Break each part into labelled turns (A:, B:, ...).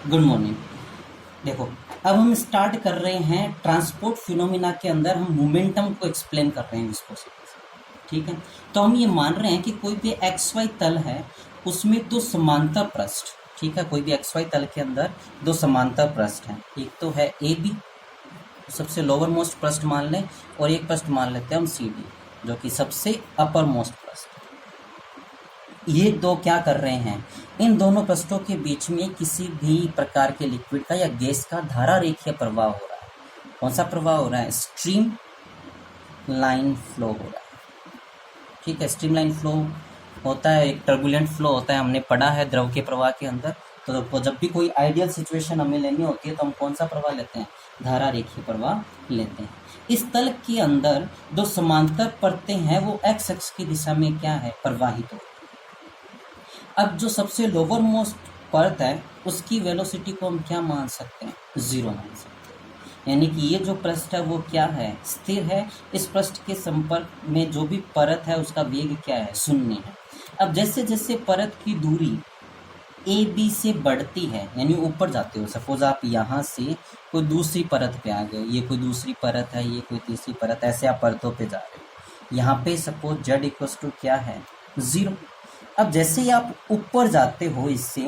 A: Good morning. देखो, अब हम स्टार्ट कर रहे हैं ट्रांसपोर्ट फिनोमिना के अंदर हम मोमेंटम को एक्सप्लेन कर रहे हैं विस्कोसिटी से। ठीक है, तो हम ये मान रहे हैं कि कोई भी एक्स वाई तल है, उसमें दो समांतर पृष्ठ। ठीक है, कोई भी एक्स वाई तल के अंदर दो समांतर पृष्ठ हैं। एक तो है ए बी, सबसे लोअर मोस्ट पृष्ठ मान लें, और एक पृष्ठ मान लेते हैं हम सी डी, जो कि सबसे अपर मोस्ट पृष्ठ। ये दो क्या कर रहे हैं, इन दोनों पृष्ठों के बीच में किसी भी प्रकार के लिक्विड का या गैस का धारा रेखीय प्रवाह हो रहा है। कौन सा प्रवाह हो रहा है? स्ट्रीम लाइन फ्लो हो रहा है। ठीक है, स्ट्रीम लाइन फ्लो होता है, एक टर्बुलेंट फ्लो होता है, हमने पढ़ा है द्रव के प्रवाह के अंदर। तो जब भी कोई आइडियल सिचुएशन हमें लेनी होती है तो हम कौन सा प्रवाह लेते हैं? धारा रेखीय प्रवाह लेते हैं। इस तल के अंदर दो समांतर परतें हैं, वो एक्स अक्ष की दिशा में क्या है? प्रवाहित हो। अब जो सबसे लोअर मोस्ट परत है, उसकी वेलोसिटी को हम क्या मान सकते हैं? जीरो मान सकते हैं। यानी कि ये जो पृष्ठ है वो क्या है? स्थिर है। इस पृष्ठ के संपर्क में जो भी परत है उसका वेग क्या है? शून्य है। अब जैसे जैसे परत की दूरी ए बी से बढ़ती है, यानी ऊपर जाते हो, सपोज आप यहाँ से कोई दूसरी परत पे आ गए, ये कोई दूसरी परत है, ये कोई तीसरी परत, ऐसे आप परतों पे जा रहे हो। यहाँ पे सपोज जेड इक्वल्स टू क्या है? जीरो। अब जैसे ही आप ऊपर जाते हो इससे,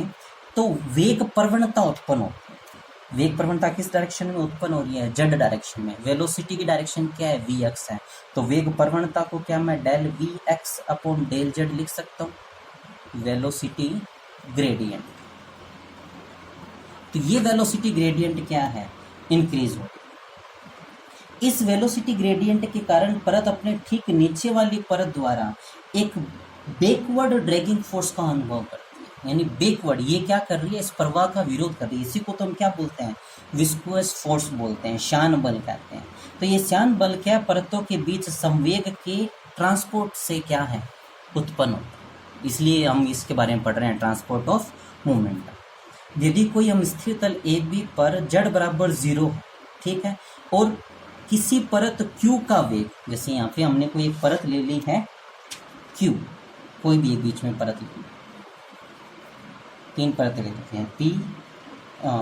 A: तो वेग प्रवणता उत्पन्न होती है। वेग प्रवणता किस डायरेक्शन में उत्पन्न हो रही है? जेड डायरेक्शन में। वेलोसिटी की डायरेक्शन क्या है? वी एक्स है। तो वेग प्रवणता को क्या मैं del V x upon del Z लिख सकता हूँ? Velocity gradient. तो ये वेलोसिटी ग्रेडियंट क्या है? इंक्रीज हो रही है। इस वेलोसिटी ग्रेडियंट के कारण परत अपने ठीक नीचे वाली परत द्वारा एक बैकवर्ड ड्रैगिंग फोर्स का अनुभव करती है। यानी बैकवर्ड ये क्या कर रही है? इस प्रवाह का विरोध कर रही है। इसी को तो हम क्या बोलते हैं? विस्कोस फोर्स बोलते हैं, श्यान बल कहते हैं। तो ये श्यान बल क्या है? परतों के बीच संवेग के ट्रांसपोर्ट से क्या है? उत्पन्न होता है। इसलिए हम इसके बारे में पढ़ रहे हैं, ट्रांसपोर्ट ऑफ मोमेंटम। यदि कोई हम स्थिर तल ए बी पर जेड बराबर जीरो है, ठीक है, और किसी परत क्यू का वेग, जैसे यहाँ पे हमने कोई एक परत ले ली है क्यू, कोई भी एक बीच में परत लिखी, तीन परतें ले लेते हैं,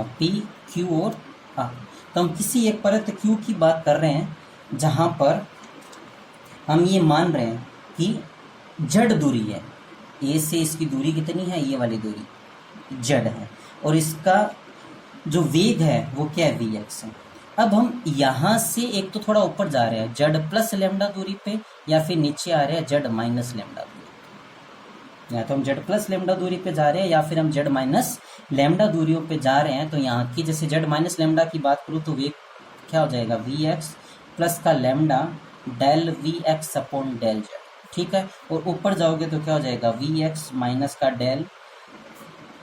A: पी क्यू और आर। तो हम किसी एक परत क्यू की बात कर रहे हैं, जहाँ पर हम ये मान रहे हैं कि जेड दूरी है, ए से इसकी दूरी कितनी है? ये वाली दूरी जेड है, और इसका जो वेग है वो क्या है? वी एक्स है। अब हम यहाँ से एक तो थोड़ा ऊपर जा रहे हैं जेड प्लस लेमडा दूरी पे, या फिर नीचे आ रहे हैं जेड माइनस लेमडा दूरी। या तो हम जेड प्लस लेमडा दूरी पे जा रहे हैं, या फिर हम जेड माइनस लेमडा दूरियों पे जा रहे हैं। तो यहाँ की जैसे जेड माइनस लेमडा की बात करूँ तो वेग क्या हो जाएगा? वी एक्स प्लस का lambda del V x upon del Z. ठीक है, और ऊपर जाओगे तो क्या हो जाएगा? वी एक्स माइनस का del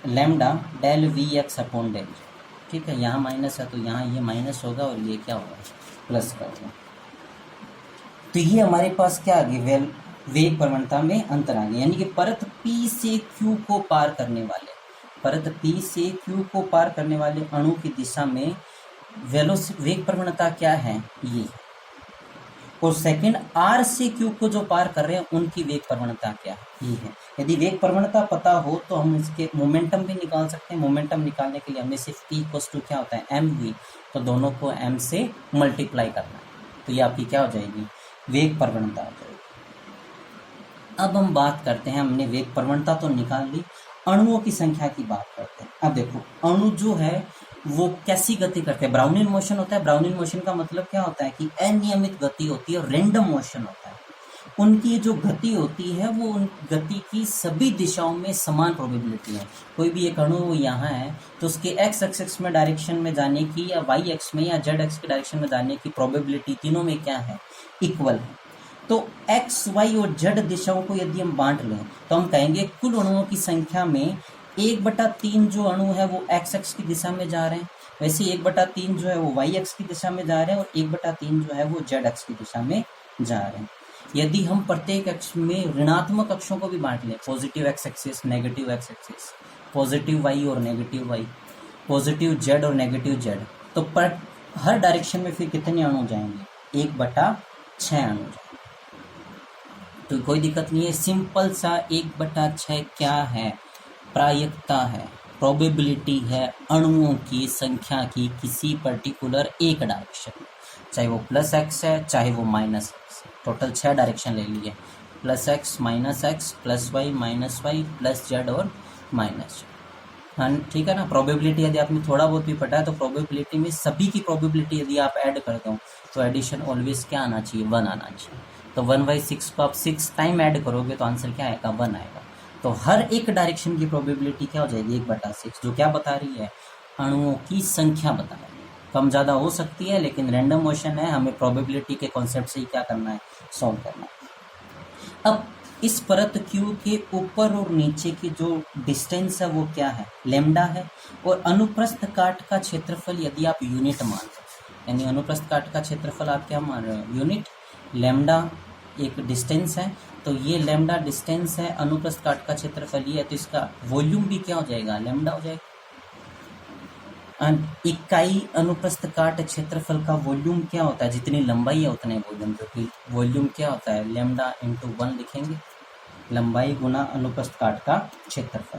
A: lambda del V x upon del Z. ठीक है, यहाँ माइनस है तो यहाँ ये माइनस होगा और ये क्या होगा? प्लस का होगा। तो ये हमारे पास क्या आ गई? वेग प्रवणता में अंतर आ गया। यानी कि परत P से Q को पार करने वाले, परत P से Q को पार करने वाले अणु की दिशा में वेग प्रवणता क्या है? ये। और सेकंड R से Q को जो पार कर रहे हैं उनकी वेग प्रवणता क्या है? ये है। यदि वेग प्रवणता पता हो तो हम इसके मोमेंटम भी निकाल सकते हैं। मोमेंटम निकालने के लिए हमें सिर्फ P इक्वल्स टू क्या होता है? mv। तो दोनों को m से मल्टीप्लाई करना है, तो ये आपकी क्या हो जाएगी? वेग प्रवणता हो जाएगी। अब हम बात करते हैं, हमने वेग प्रवणता तो निकाल ली, अणुओं की संख्या की बात करते हैं। अब देखो, अणु जो है वो कैसी गति करते हैं? ब्राउनिन मोशन होता है। ब्राउनिन मोशन का मतलब क्या होता है? कि अनियमित गति होती है और रैंडम मोशन होता है। उनकी जो गति होती है वो उन गति की सभी दिशाओं में समान प्रोबेबिलिटी है। कोई भी एक अणु यहाँ है तो उसके एक्स एक्सिस में डायरेक्शन में जाने की, या वाई एक्स में या जेड एक्स के डायरेक्शन में जाने की प्रोबेबिलिटी तीनों में क्या है? इक्वल है। तो एक्स वाई और जेड दिशाओं को यदि हम बांट लें तो हम कहेंगे कुल अणुओं की संख्या में 1/3 जो अणु है वो एक्स एक्स की दिशा में जा रहे हैं, वैसे 1/3 जो है वो वाई एक्स की दिशा में जा रहे हैं, और 1/3 जो है वो जेड एक्स की दिशा में जा रहे हैं। यदि हम प्रत्येक अक्ष में ऋणात्मक अक्षों को भी बांट लें, positive X axis, negative X axis, positive Y और नेगेटिव वाई, पॉजिटिव जेड और नेगेटिव जेड, तो पर हर डायरेक्शन में फिर कितने अणु जाएंगे? 1/6 अणु जाएंगे। तो कोई दिक्कत नहीं है, सिंपल सा 1/6 क्या है? प्रायिकता है। प्रोबेबिलिटी है अणुओं की संख्या की किसी पर्टिकुलर एक डायरेक्शन में, चाहे वो प्लस एक्स है चाहे वो माइनस एक्स है। टोटल 6 डायरेक्शन ले लिए, plus X minus X plus Y minus Y plus Z और माइनस जेड। हाँ ठीक है ना। प्रोबेबिलिटी यदि आपने थोड़ा बहुत भी पढ़ा है तो प्रोबेबिलिटी में सभी की प्रोबेबिलिटी यदि आप ऐड करते हो तो एडिशन ऑलवेज क्या आना चाहिए, 1 आना चाहिए। तो 1/6 को आप 6 टाइम ऐड करोगे तो आंसर क्या आएगा, 1 आएगा। तो हर एक डायरेक्शन की प्रोबेबिलिटी क्या हो जाएगी, 1/6, जो क्या बता रही है, अणुओं की संख्या बता रही है। कम ज़्यादा हो सकती है लेकिन रैंडम मोशन है, हमें प्रोबेबिलिटी के कॉन्सेप्ट से ही क्या करना है, सॉल्व करना है। अब इस परत Q के ऊपर और नीचे की जो डिस्टेंस है वो क्या है, लेमडा है। और अनुप्रस्थ काट का क्षेत्रफल यदि आप यूनिट मान रहे हो, यानी अनुप्रस्थ काट का क्षेत्रफल आप क्या मान रहे हो, यूनिट। लेमडा एक डिस्टेंस है, तो ये लेमडा डिस्टेंस है, अनुप्रस्थ काट का क्षेत्रफल ये है, तो इसका वॉल्यूम भी क्या हो जाएगा, लेमडा हो जाएगा। इकाई अनुप्रस्थ काट क्षेत्रफल का वॉल्यूम क्या होता है, जितनी लंबाई है उतने वॉल्यूम, जो कि वॉल्यूम क्या होता है, लेमडा इंटू 1 लिखेंगे, लंबाई गुना अनुप्रस्थ काट का क्षेत्रफल।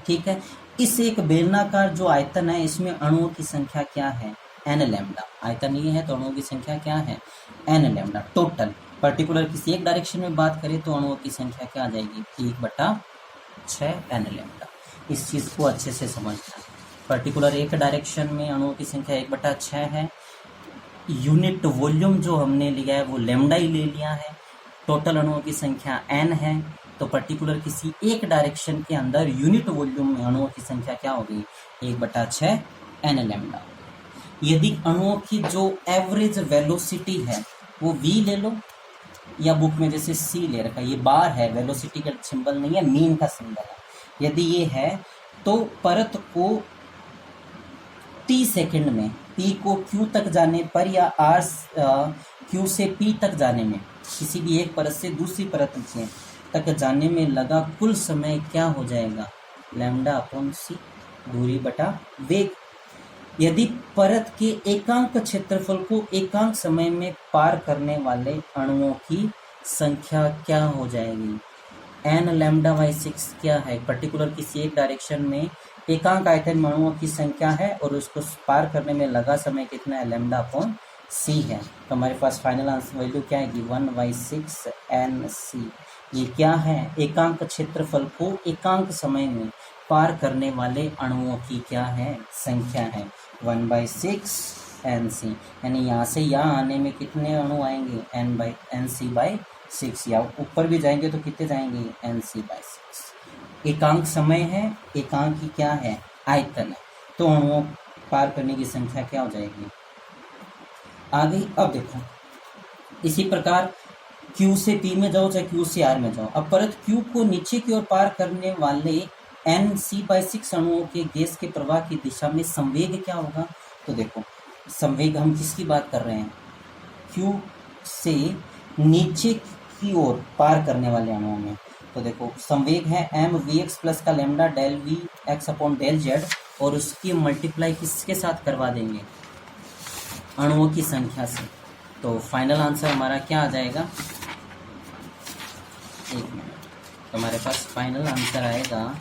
A: ठीक है। इस एक बेलनाकार जो आयतन है इसमें अणुओं की संख्या क्या है, n लैम्डा। आयतन ये है तो अणुओं की संख्या क्या है, n लैम्डा। टोटल पर्टिकुलर किसी एक डायरेक्शन में बात करें तो अणुओं की संख्या क्या आ जाएगी, 1/6 n लैम्डा। इस चीज़ को अच्छे से समझना। पर्टिकुलर एक डायरेक्शन में अणुओं की संख्या 1/6 है। यूनिट वॉल्यूम जो हमने लिया है वो लेमडा ही ले लिया है। टोटल अणुओं की संख्या n है, तो पर्टिकुलर किसी एक डायरेक्शन के अंदर यूनिट वॉल्यूम में अणुओं की संख्या क्या होगी, 1/6 n लैम्डा। यदि अणुओं की जो एवरेज वेलोसिटी है वो v ले लो, या बुक में जैसे c ले रखा है, ये बार है, वेलोसिटी का सिंबल नहीं है, मीन का सिंबल है। यदि ये है तो परत को t सेकंड में p को q तक जाने पर या r q से p तक जाने में, किसी भी एक परत से दूसरी परत तक जाने में लगा कुल समय क्या हो जाएगा, λ/c, दूरी बटा वेग। यदि परत के एकांक क्षेत्रफल को एकांक समय में पार करने वाले अणुओं की संख्या क्या हो जाएगी, n λ/6 क्या है, पर्टिकुलर किसी एक डायरेक्शन में एकांक आयतन में अणुओं की संख्या है और उसको पार करने में लगा समय कितना है, λ/c है। तो हमारे पास फाइनल आंसर वैल्यू क्या आएगी, 1/6 nc। ये क्या है, एकांक क्षेत्रफल को एकांक समय में पार करने वाले अणुओं की क्या है, संख्या है, 1/6 nc। यानी यहाँ से यहाँ आने में कितने अणु आएंगे, nc/6, या ऊपर भी जाएंगे तो कितने जाएंगे, nc/6। एकांक समय है, एकांक की क्या है, आयतन है, तो अणुओं पार करने की संख्या क्या हो जाएगी, आ गई। अब देखो इसी प्रकार Q से P में जाओ चाहे Q से R में जाओ, अब परत Q को नीचे की ओर पार करने वाले nc/6 अणुओं के गैस के प्रवाह की दिशा में संवेग क्या होगा। तो देखो संवेग हम किसकी बात कर रहे हैं, Q से नीचे की ओर पार करने वाले अणुओं में। तो देखो संवेग है mvx प्लस का lambda del vx upon del z, और उसकी मल्टीप्लाई किसके साथ करवा देंगे, अणुओं की संख्या से। तो फाइनल आंसर हमारा क्या आ जाएगा, एक मिनट, तो हमारे पास फाइनल आंसर आएगा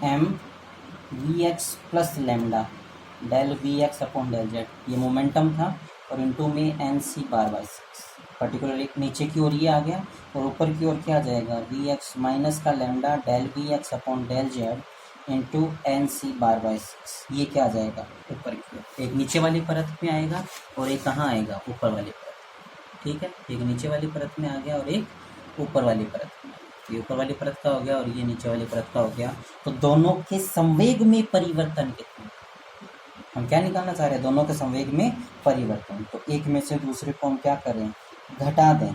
A: mvx plus lambda del vx upon del z, ये मोमेंटम था, और इनटू में nc/6। पर्टिकुलर एक नीचे की ओर ये आ गया और ऊपर की ओर क्या आ जाएगा, vx माइनस का lambda del vx upon del z into nc/6। ये क्या आ जाएगा, ऊपर की ओर, एक नीचे वाली परत में आएगा और एक कहाँ आएगा, ऊपर वाली परत। ठीक है, एक नीचे वाली परत में आ गया और एक ऊपर वाली परत में। ये ऊपर वाली परत का हो गया और ये नीचे वाली परत का हो गया। तो दोनों के संवेग में परिवर्तन कितना, हम क्या निकालना चाह रहे हैं, दोनों के संवेग में परिवर्तन। तो एक में से दूसरे को हम क्या करें, घटा दें,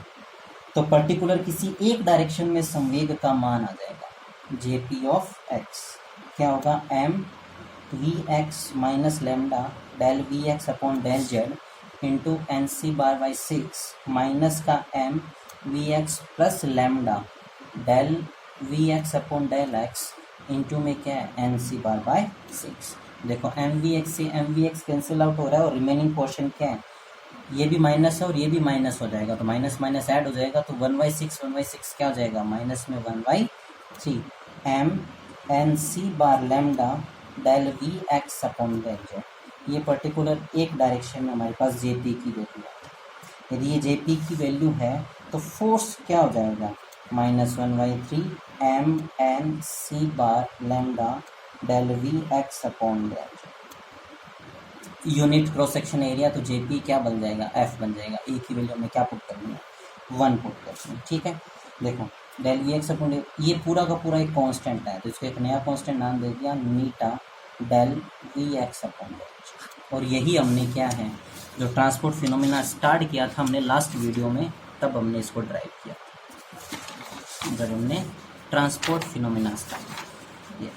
A: तो पर्टिकुलर किसी एक डायरेक्शन में संवेग का मान आ जाएगा jp(x) क्या होगा, mvx minus lambda del vx upon del z into nc/6 minus का mvx plus lambda del vx upon del x into में क्या है, nc/6। देखो mvx से mvx कैंसिल आउट हो रहा है और रिमेनिंग पोर्शन क्या है, ये भी माइनस है और ये भी माइनस हो जाएगा, तो माइनस माइनस ऐड हो जाएगा, तो 1/6 क्या हो जाएगा, माइनस में 1/3 M N C bar lambda del V x upon del Z. ये पर्टिकुलर एक डायरेक्शन में हमारे पास जे पी की वैल्यू है। यदि ये जे पी की वैल्यू है तो फोर्स क्या हो जाएगा, -1/3 M N C bar lambda del V x upon del. Unit cross section area, तो जेपी क्या बन जाएगा, एफ बन जाएगा। ए की वैल्यू हमें क्या पुट करनी है, 1 पुट करनी है। ठीक है, देखो del V x upon del, ये पूरा का पूरा एक कांस्टेंट है, तो इसको एक नया कांस्टेंट नाम दे दिया नीटा del V x upon del. और यही हमने क्या है, जो ट्रांसपोर्ट फिनोमिना स्टार्ट किया था हमने लास्ट वीडियो में, तब हमने इसको ड्राइव किया था, जब हमने ट्रांसपोर्ट फिनोमिना स्टार्ट किया।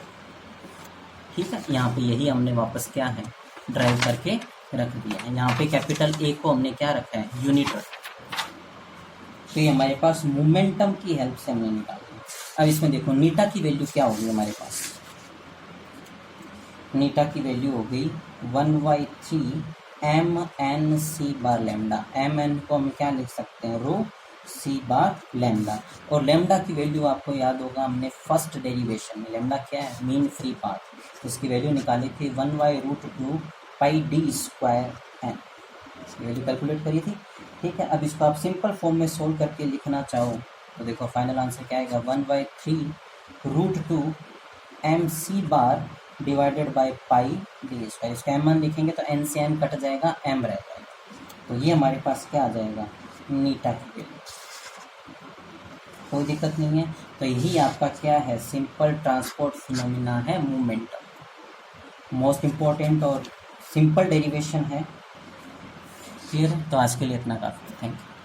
A: ठीक है, यहाँ पे यही हमने वापस क्या है, ड्राइव करके रख दिया है। यहाँ पे कैपिटल ए को हमने क्या रखा है, यूनिट रखा है। तो ये हमारे पास मोमेंटम की हेल्प से हमने निकाला। अब इसमें देखो नीटा की वैल्यू क्या होगी हमारे पास, नीटा की वैल्यू हो गई 1/3 M N C bar lambda. M N को हम क्या लिख सकते हैं, रो सी बार लैम्डा। और लैम्डा की वैल्यू आपको याद होगा, हमने फर्स्ट डेरिवेशन में लैम्डा क्या है, मीन फ्री पाथ, तो इसकी वैल्यू निकाली थी 1/√2 pi D square n, value calculate करी थी। ठीक है, अब इसको आप सिंपल फॉर्म में सोल्व करके लिखना चाहो तो देखो फाइनल आंसर क्या आएगा, 1/3√2 M C bar divided by pi D square. इसका एम एन लिखेंगे तो एन से एन कट जाएगा, एम रह जाएगा, तो ये हमारे पास क्या आ जाएगा, नीटा की वैल्यू। कोई दिक्कत नहीं है। तो यही आपका क्या है, सिंपल ट्रांसपोर्ट फिनोमिना है मोमेंटम, मोस्ट इम्पोर्टेंट और सिंपल डेरिवेशन है। क्लियर है, तो आज के लिए इतना काफ़ी, थैंक यू।